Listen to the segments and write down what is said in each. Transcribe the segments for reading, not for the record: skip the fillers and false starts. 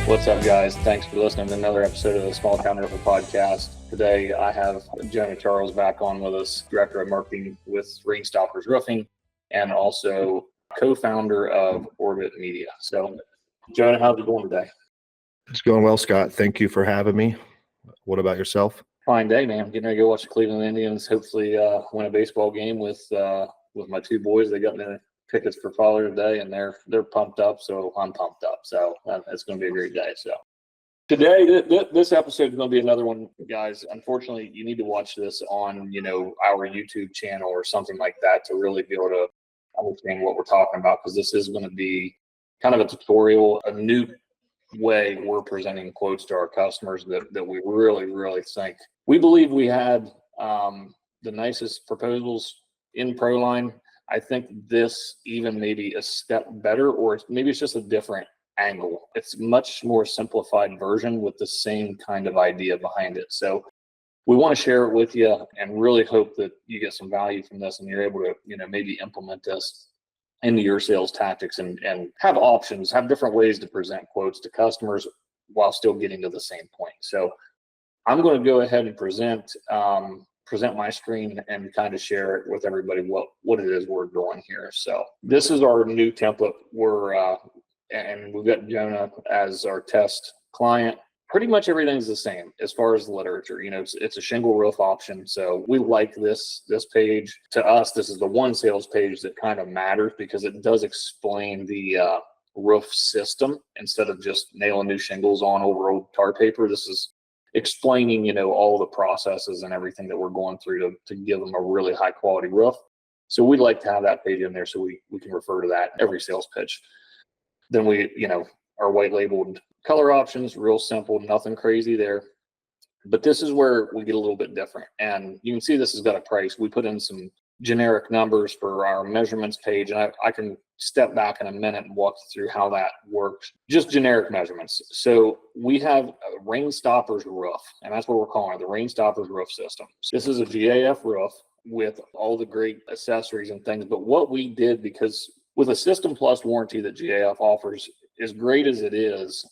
What's up, guys? Thanks for listening to another episode of the Small Town Roofer Podcast. Today, I have Jonah Charles back on with us, Director of Marketing with Rainstoppers Roofing, and also co-founder of Orbit Media. So, Jonah, how's it going today? It's going well, Scott. Thank you for having me. What about yourself? Fine day, man. Getting ready to go watch the Cleveland Indians. Hopefully, win a baseball game with my two boys. They got the tickets for Father's Day, and they're pumped up. So I'm pumped up. So it's going to be a great day. So today, this episode is going to be another one, guys. Unfortunately, you need to watch this on our YouTube channel or something like that to really be able to understand what we're talking about, because this is going to be kind of a tutorial, a new way we're presenting quotes to our customers that we really think. We believe we had the nicest proposals in ProLine. I think this even maybe a step better, or maybe it's just a different angle. It's much more simplified version with the same kind of idea behind it. So we want to share it with you and really hope that you get some value from this and you're able to, maybe implement this into your sales tactics and have options, have different ways to present quotes to customers while still getting to the same point. So I'm going to go ahead and present my screen and kind of share it with everybody what it is we're doing here. So this is our new template. And we've got Jonah as our test client. Pretty much everything's the same as far as the literature. It's a shingle roof option. So we like this page. To us, this is the one sales page that kind of matters because it does explain the roof system instead of just nailing new shingles on over old tar paper. This is explaining, all the processes and everything that we're going through to give them a really high quality roof. So we'd like to have that page in there so we can refer to that every sales pitch. Then our white labeled color options, real simple, nothing crazy there. But this is where we get a little bit different. And you can see this has got a price. We put in some generic numbers for our measurements page, and I can step back in a minute and walk through how that works. Just generic measurements. So we have a Rainstoppers roof, and that's what we're calling it, the Rainstoppers roof system. So this is a GAF roof with all the great accessories and things. But what we did, because with a System Plus warranty that GAF offers, as great as it is,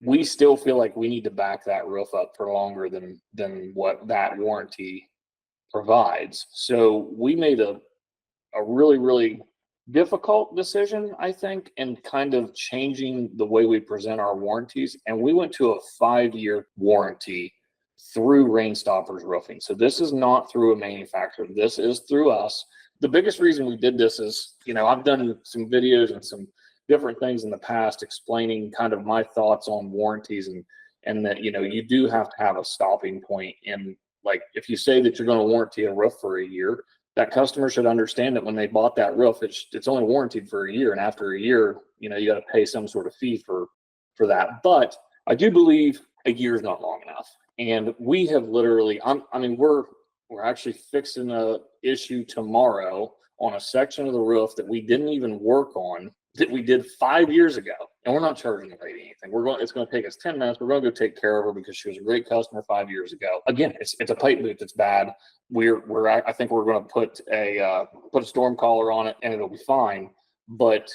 we still feel like we need to back that roof up for longer than what that warranty provides. So we made a really difficult decision, I think, in kind of changing the way we present our warranties. And we went to a 5-year warranty through Rainstoppers Roofing. So this is not through a manufacturer. This is through us. The biggest reason we did this is, I've done some videos and some different things in the past explaining kind of my thoughts on warranties and that, you do have to have a stopping point. And like, if you say that you're going to warranty a roof for a year, that customer should understand that when they bought that roof, it's only warranted for a year. And after a year, you got to pay some sort of fee for that. But I do believe a year is not long enough. And we have literally, we're actually fixing a issue tomorrow on a section of the roof that we didn't even work on, that we did 5 years ago, and we're not charging the lady anything. It's going to take us 10 minutes. We're going to go take care of her because she was a great customer 5 years ago. Again, it's a pipe boot that's bad. I think we're going to put a storm collar on it and it'll be fine. But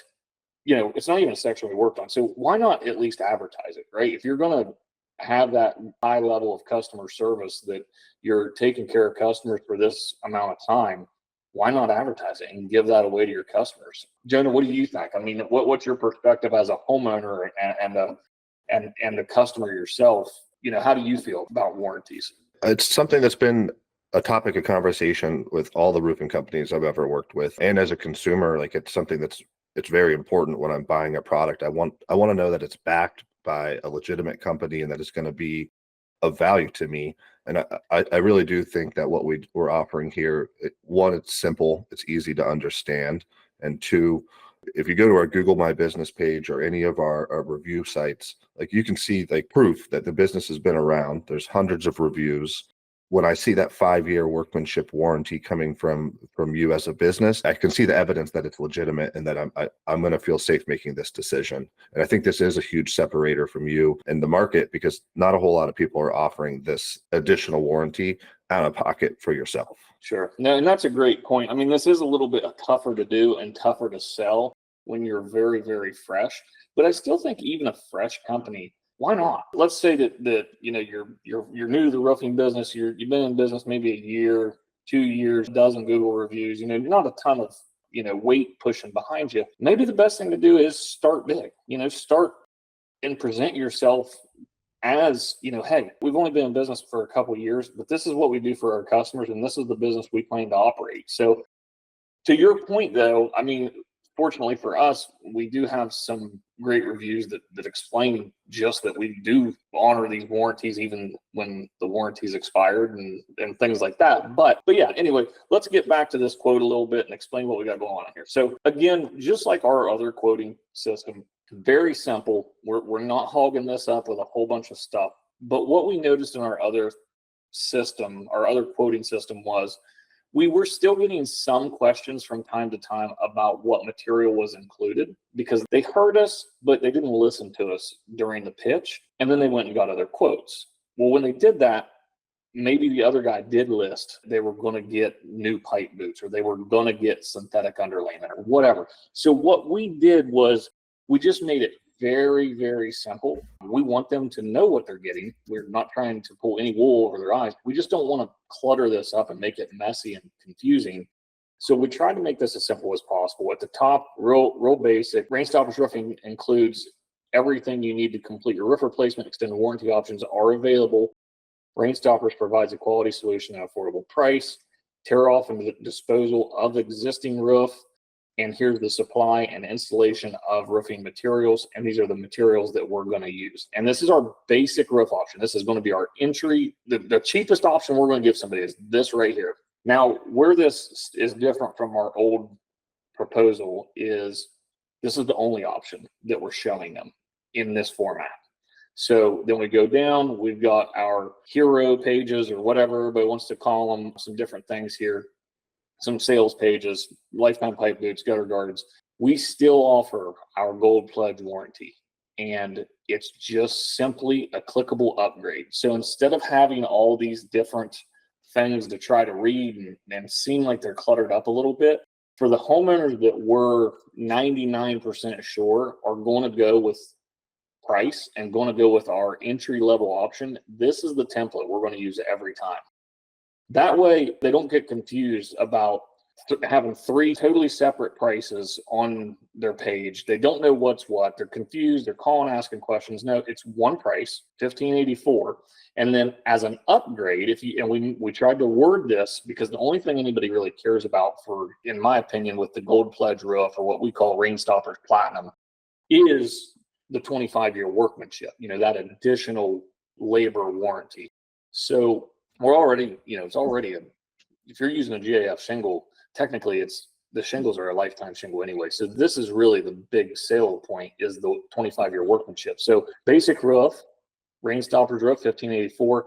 it's not even a section we worked on. So why not at least advertise it, right? If you're going to have that high level of customer service that you're taking care of customers for this amount of time, why not advertise it and give that away to your customers? Jonah, what do you think? What's your perspective as a homeowner and a customer yourself? How do you feel about warranties? It's something that's been a topic of conversation with all the roofing companies I've ever worked with. And as a consumer, it's something it's very important when I'm buying a product. I want to know that it's backed by a legitimate company and that it's going to be of value to me. And I really do think that what we're offering here, one, it's simple, it's easy to understand. And two, if you go to our Google My Business page or any of our review sites, you can see proof that the business has been around. There's hundreds of reviews. When I see that 5-year workmanship warranty coming from you as a business, I can see the evidence that it's legitimate and that I'm going to feel safe making this decision. And I think this is a huge separator from you in the market, because not a whole lot of people are offering this additional warranty out of pocket for yourself. Sure. No, and that's a great point. This is a little bit tougher to do and tougher to sell. when you're very, very fresh. But I still think even a fresh company, why not? Let's say that you're new to the roofing business. You've been in business maybe a year, 2 years, dozen Google reviews. Not a ton of weight pushing behind you. Maybe the best thing to do is start big. Start and present yourself as, hey, we've only been in business for a couple of years, but this is what we do for our customers, and this is the business we plan to operate. So to your point, though, fortunately for us, we do have some great reviews that explain just that we do honor these warranties even when the warranty's expired and things like that. But yeah, anyway, let's get back to this quote a little bit and explain what we got going on here. So again, just like our other quoting system, very simple. We're not hogging this up with a whole bunch of stuff. But what we noticed in our other system, our other quoting system, was we were still getting some questions from time to time about what material was included, because they heard us, but they didn't listen to us during the pitch. And then they went and got other quotes. Well, when they did that, maybe the other guy did list they were going to get new pipe boots, or they were going to get synthetic underlayment, or whatever. So what we did was we just made it very, very simple. We want them to know what they're getting. We're not trying to pull any wool over their eyes. We just don't want to clutter this up and make it messy and confusing. So we tried to make this as simple as possible. At the top, real basic. Rain Stoppers Roofing includes everything you need to complete your roof replacement. Extended warranty options are available. Rain Stoppers provides a quality solution at an affordable price. Tear off and disposal of existing roof. And here's the supply and installation of roofing materials. And these are the materials that we're going to use. And this is our basic roof option. This is going to be our entry. The cheapest option we're going to give somebody is this right here. Now, where this is different from our old proposal is this is the only option that we're showing them in this format. So then we go down, we've got our hero pages, or whatever everybody wants to call them, some different things here. Some sales pages, lifetime pipe boots, gutter guards. We still offer our Gold Pledge warranty, and it's just simply a clickable upgrade. So instead of having all these different things to try to read and seem like they're cluttered up a little bit, for the homeowners that we're 99% sure are going to go with price and going to go with our entry level option, this is the template we're going to use every time. That way, they don't get confused about having three totally separate prices on their page. They don't know what's what. They're confused. They're calling, asking questions. No, it's one price, $1,584. And then as an upgrade, we tried to word this because the only thing anybody really cares about in my opinion, with the Gold Pledge roof, or what we call Rain Stoppers Platinum, is the 25-year workmanship, that additional labor warranty. So we're already, if you're using a GAF shingle, technically the shingles are a lifetime shingle anyway. So this is really the big sale point, is the 25-year workmanship. So basic roof, Rain Stoppers roof, $1,584,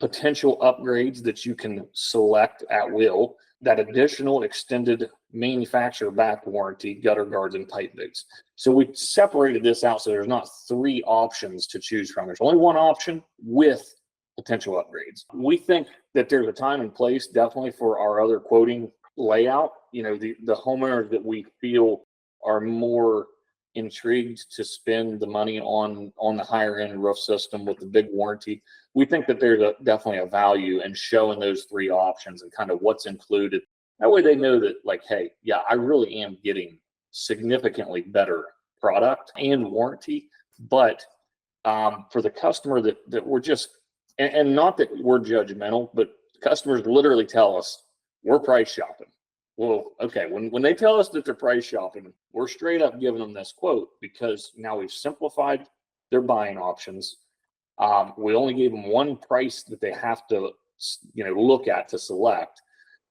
potential upgrades that you can select at will, that additional extended manufacturer backed warranty, gutter guards, and pipe boots. So we separated this out so there's not three options to choose from. There's only one option with potential upgrades. We think that there's a time and place definitely for our other quoting layout. The homeowners that we feel are more intrigued to spend the money on the higher end roof system with the big warranty. We think that there's definitely a value in showing those three options and kind of what's included. That way they know that, like, hey, yeah, I really am getting significantly better product and warranty. But for the customer that we're just, and not that we're judgmental, but customers literally tell us we're price shopping. Well, okay, when they tell us that they're price shopping, we're straight up giving them this quote because now we've simplified their buying options. We only gave them one price that they have to, look at to select.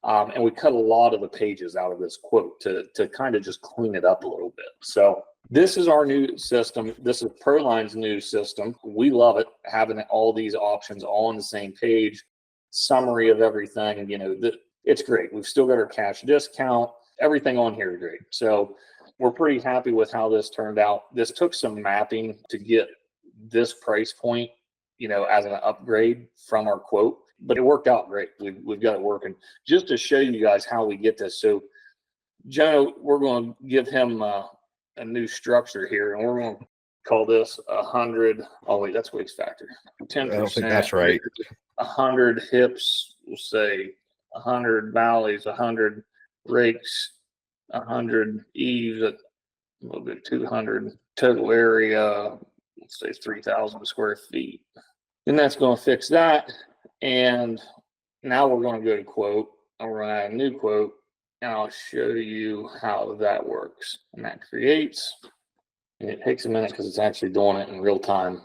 And we cut a lot of the pages out of this quote to kind of just clean it up a little bit. So this is our new system. This is Proline's new system. We love it, having all these options all on the same page, summary of everything. It's great. We've still got our cash discount. Everything on here is great. So we're pretty happy with how this turned out. This took some mapping to get this price point, as an upgrade from our quote, but it worked out great. We've got it working. Just to show you guys how we get this. So Joe, we're going to give him a new structure here, and we're going to call this 100. Oh wait, that's waste factor. 10%. I don't think that's right. 100 hips, we'll say 100 valleys, 100 rakes, 100 eaves, a little bit 200 total area, let's say 3,000 square feet. And that's going to fix that. And now we're going to go to quote, and we're going to add a new quote, and I'll show you how that works. And that creates, and it takes a minute because it's actually doing it in real time.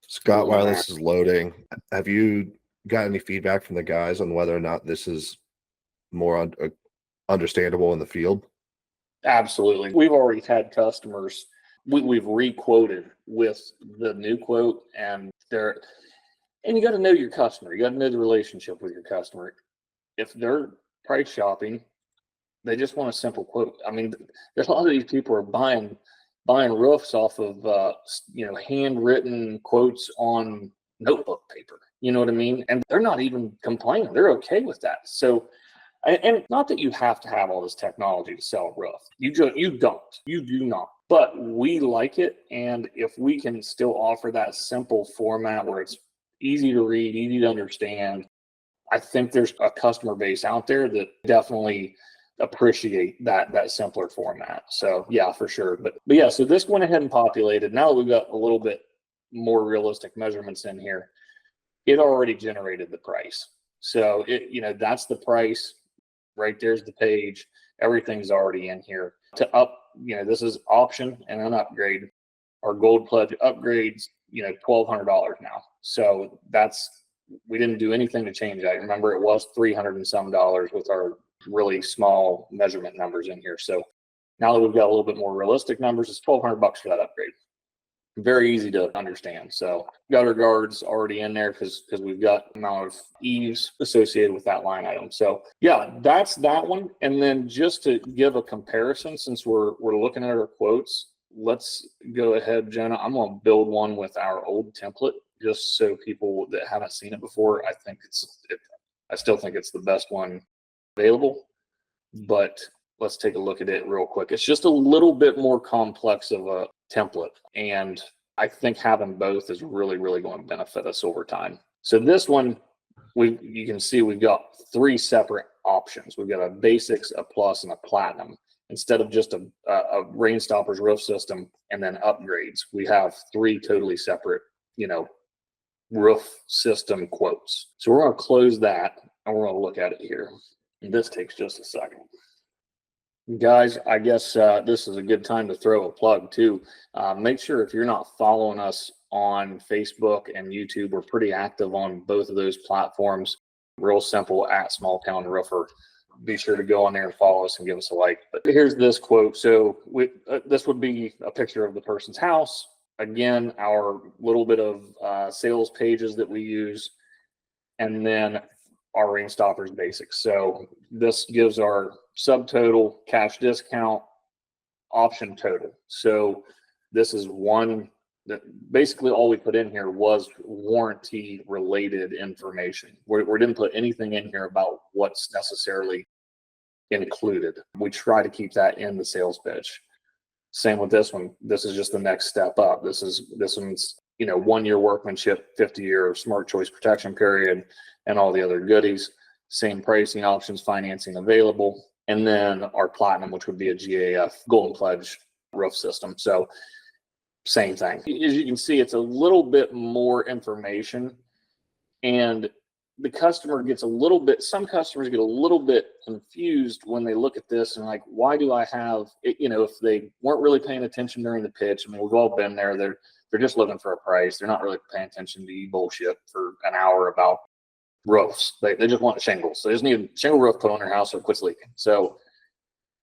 Scott, while this is loading, have you got any feedback from the guys on whether or not this is more understandable in the field? Absolutely. We've already had customers, we've re-quoted with the new quote, and you got to know your customer. You got to know the relationship with your customer. If they're price shopping, they just want a simple quote. I mean, there's a lot of these people are buying roofs off of handwritten quotes on notebook paper. You know what I mean? And they're not even complaining. They're okay with that. So, and not that you have to have all this technology to sell a roof. You do not. But we like it, and if we can still offer that simple format where it's easy to read, easy to understand, I think there's a customer base out there that definitely appreciate that simpler format. So yeah, for sure. But yeah, so this went ahead and populated. Now that we've got a little bit more realistic measurements in here, it already generated the price. So that's the price. Right there's the page. Everything's already in here. This is option and an upgrade. Our gold pledge upgrades, $1,200 now. So we didn't do anything to change that. Remember, it was $300 and some with our really small measurement numbers in here. So now that we've got a little bit more realistic numbers, it's $1,200 for that upgrade. Very easy to understand. So gutter guards already in there because we've got amount of eaves associated with that line item. So yeah, that's that one. And then just to give a comparison, since we're looking at our quotes, let's go ahead, Jenna. I'm going to build one with our old template just so people that haven't seen it before. I still think it's the best one available, but let's take a look at it real quick. It's just a little bit more complex of a template, and I think having both is really, really going to benefit us over time. So this one, you can see we've got 3 separate options. We've got a basics, a plus, and a platinum. Instead of just a Rain Stoppers roof system and then upgrades, we have 3 totally separate, roof system quotes. So we're going to close that and we're going to look at it here. And this takes just a second. Guys, I guess this is a good time to throw a plug too. Make sure if you're not following us on Facebook and YouTube, we're pretty active on both of those platforms. Real simple, at Small Town Roofer. Be sure to go on there and follow us and give us a like. But here's this quote. So this would be a picture of the person's house. Again, our little bit of sales pages that we use, and then our Rain Stoppers basics. So this gives our subtotal, cash discount, option total. So this is one that basically all we put in here was warranty related information. We didn't put anything in here about what's necessarily included. We try to keep that in the sales pitch. Same with this one. This is just the next step up. This one's 1-year workmanship, 50-year smart choice protection period, and all the other goodies. Same pricing options, financing available, and then our platinum, which would be a GAF golden pledge roof system. So same thing. As you can see, it's a little bit more information, and the customer gets some customers get a little bit confused when they look at this and like, why do I have it? If they weren't really paying attention during the pitch, I mean, we've all been there. They're just looking for a price. They're not really paying attention to you bullshit for an hour about roofs. They just want shingles. They just need a shingle roof put on their house so it quits leaking. So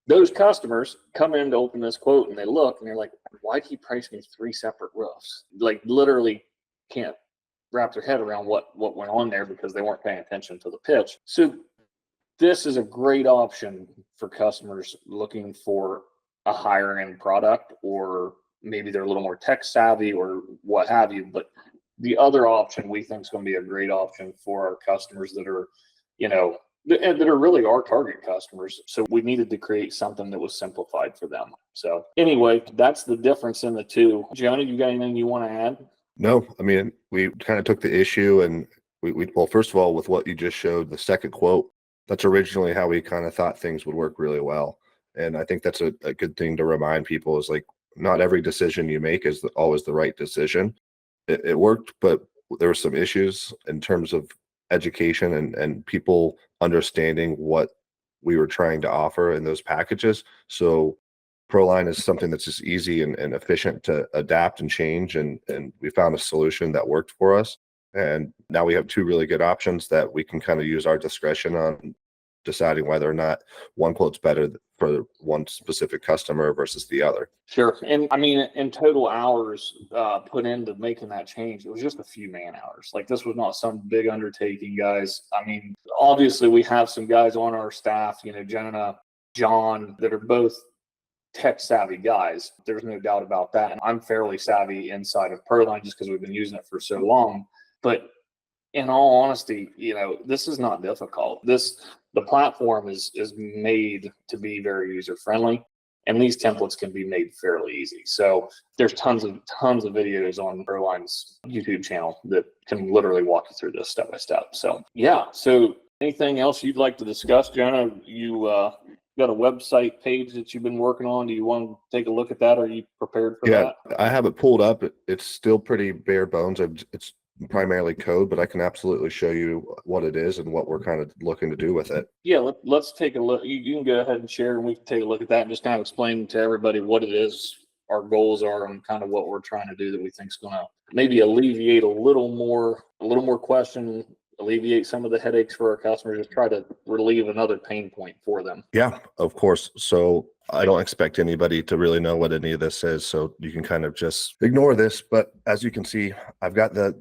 those customers come in to open this quote and they look and they're like, why did he price me 3 separate roofs? Like literally can't wrap their head around what went on there because they weren't paying attention to the pitch. So this is a great option for customers looking for a higher end product, or maybe they're a little more tech savvy or what have you. But the other option we think is going to be a great option for our customers that are, that are really our target customers. So we needed to create something that was simplified for them. So anyway, that's the difference in the two. Jonah, you got anything you want to add? No, I mean, we kind of took the issue and well, first of all, with what you just showed, the second quote, that's originally how we kind of thought things would work really well. And I think that's a good thing to remind people is like, not every decision you make is always the right decision. It worked, but there were some issues in terms of education and people understanding what we were trying to offer in those packages. So Proline is something that's just easy and efficient to adapt and change. And we found a solution that worked for us. And now we have two really good options that we can kind of use our discretion on deciding whether or not one quote's better for one specific customer versus the other. Sure. And I mean, in total hours put into making that change, it was just a few man hours. Like this was not some big undertaking, guys. I mean, obviously we have some guys on our staff, you know, Jenna, John, that are both tech savvy guys. There's no doubt about that. And I'm fairly savvy inside of Proline just because we've been using it for so long. But in all honesty, you know, this is not difficult. The platform is made to be very user friendly, and these templates can be made fairly easy. So there's tons of videos on Proline's YouTube channel that can literally walk you through this step by step. So yeah. So anything else you'd like to discuss, Jenna? You got a website page that you've been working on. Do you want to take a look at that? Are you prepared for that? Yeah, I have it pulled up. It's still pretty bare bones. It's primarily code, but I can absolutely show you what it is and what we're kind of looking to do with it. Yeah, let's take a look. You can go ahead and share, and we can take a look at that and just kind of explain to everybody what it is, our goals are, and kind of what we're trying to do that we think is going to maybe alleviate a little more question, alleviate some of the headaches for our customers, just try to relieve another pain point for them. Yeah, of course. So I don't expect anybody to really know what any of this is, so you can kind of just ignore this. But as you can see, I've got the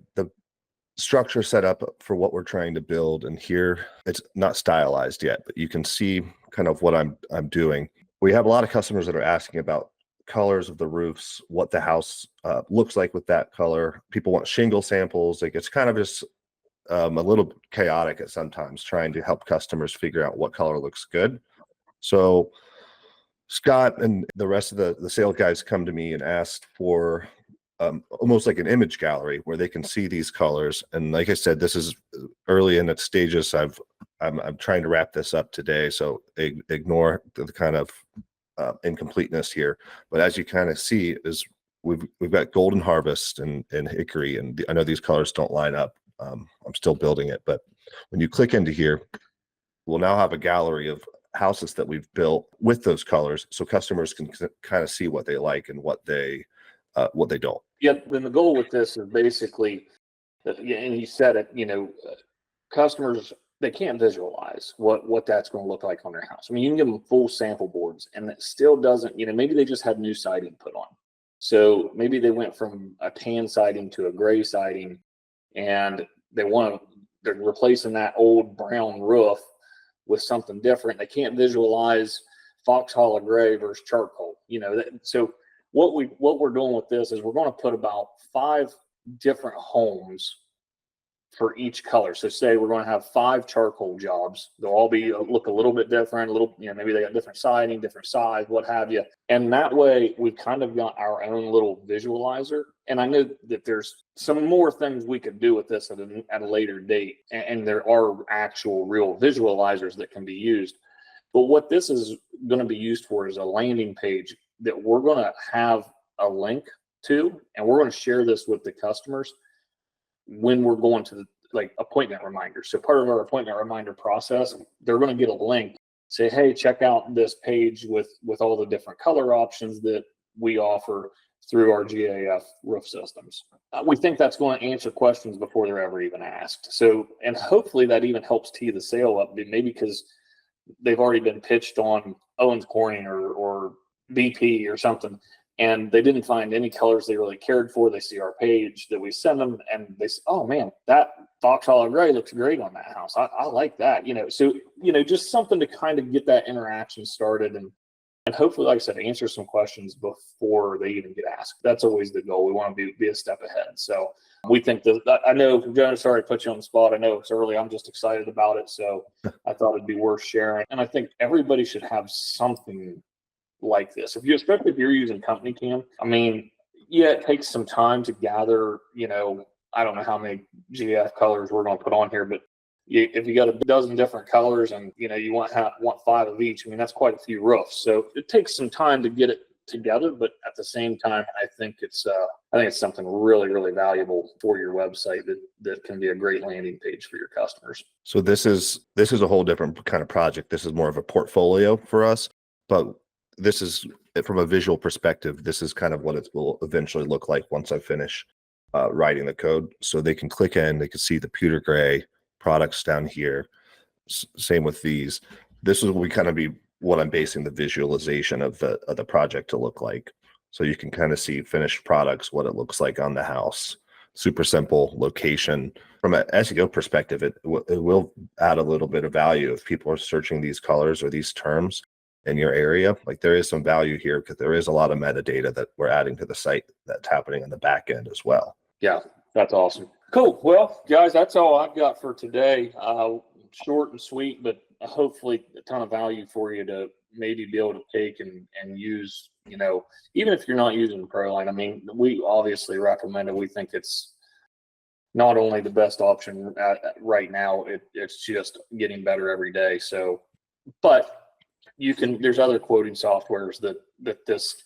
structure set up for what we're trying to build, and here it's not stylized yet, but you can see kind of what I'm doing. We have a lot of customers that are asking about colors of the roofs, what the house looks like with that color. People want shingle samples. Like it's kind of just a little chaotic at sometimes trying to help customers figure out what color looks good. So Scott and the rest of the sales guys come to me and asked for almost like an image gallery where they can see these colors. And like I said, this is early in its stages. I'm trying to wrap this up today, so ignore the kind of incompleteness here. But as you kind of see, is we've got Golden Harvest and Hickory, and I know these colors don't line up. I'm still building it, but when you click into here, we'll now have a gallery of houses that we've built with those colors, so customers can kind of see what they like and what they don't. Yep. And the goal with this is basically, and you said it, you know, customers, they can't visualize what that's going to look like on their house. I mean, you can give them full sample boards and it still doesn't, you know, maybe they just had new siding put on. So maybe they went from a tan siding to a gray siding, and they're replacing that old brown roof with something different. They can't visualize Fox Hollow Gray versus charcoal, you know. So what we're doing with this is we're going to put about 5 different homes for each color. So say we're going to have 5 charcoal jobs. They'll all look a little bit different, you know, maybe they got different siding, different size, what have you. And that way we've kind of got our own little visualizer. And I know that there's some more things we could do with this at a later date. And there are actual real visualizers that can be used. But what this is going to be used for is a landing page that we're going to have a link to, and we're going to share this with the customers when we're going to the appointment reminders. So part of our appointment reminder process, they're going to get a link, say, hey, check out this page with all the different color options that we offer through our GAF roof systems. We think that's going to answer questions before they're ever even asked. So, and hopefully that even helps tee the sale up, maybe because they've already been pitched on Owens Corning or BP or something, and they didn't find any colors they really cared for. They see our page that we send them, and they say, oh man, that Fox Hollow Gray looks great on that house. I like that, you know. So, you know, just something to kind of get that interaction started and and hopefully, like I said, answer some questions before they even get asked. That's always the goal. We want to be a step ahead. So we think that, I know, Jonah, sorry to put you on the spot. I know it's early. I'm just excited about it. So I thought it'd be worth sharing. And I think everybody should have something like this. Especially if you're using Company Cam, I mean, yeah, it takes some time to gather, I don't know how many GF colors we're going to put on here, but if you got a dozen different colors and, you want 5 of each, I mean, that's quite a few roofs. So it takes some time to get it together, but at the same time, I think it's something really, really valuable for your website that can be a great landing page for your customers. So this is a whole different kind of project. This is more of a portfolio for us, but this is, from a visual perspective, this is kind of what it will eventually look like once I finish writing the code. So they can click in, they can see the pewter gray products down here. Same with these. This is what I'm basing the visualization of the project to look like. So you can kind of see finished products, what it looks like on the house. Super simple location. From an SEO perspective, it will add a little bit of value if people are searching these colors or these terms in your area. Like, there is some value here because there is a lot of metadata that we're adding to the site that's happening in the back end as well. Yeah, that's awesome. Cool. Well, guys, that's all I've got for today. Short and sweet, but hopefully a ton of value for you to maybe be able to take and use, even if you're not using ProLine. I mean, we obviously recommend it. We think it's not only the best option right now, it's just getting better every day. So, but there's other quoting softwares that this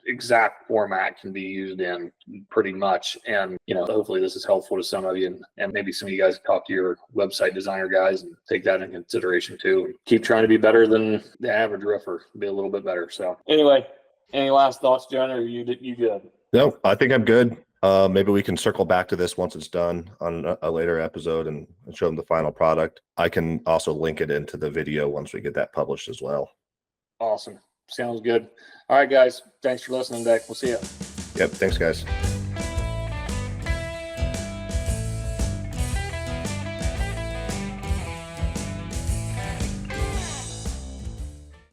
exact format can be used in pretty much. And, hopefully this is helpful to some of you, and maybe some of you guys talk to your website designer guys and take that into consideration too. And keep trying to be better than the average roofer, be a little bit better. So anyway, any last thoughts, John? Or you good? No, I think I'm good. Maybe we can circle back to this once it's done on a later episode and show them the final product. I can also link it into the video once we get that published as well. Awesome. Sounds good. All right, guys. Thanks for listening, Dick. We'll see you. Yep. Thanks, guys.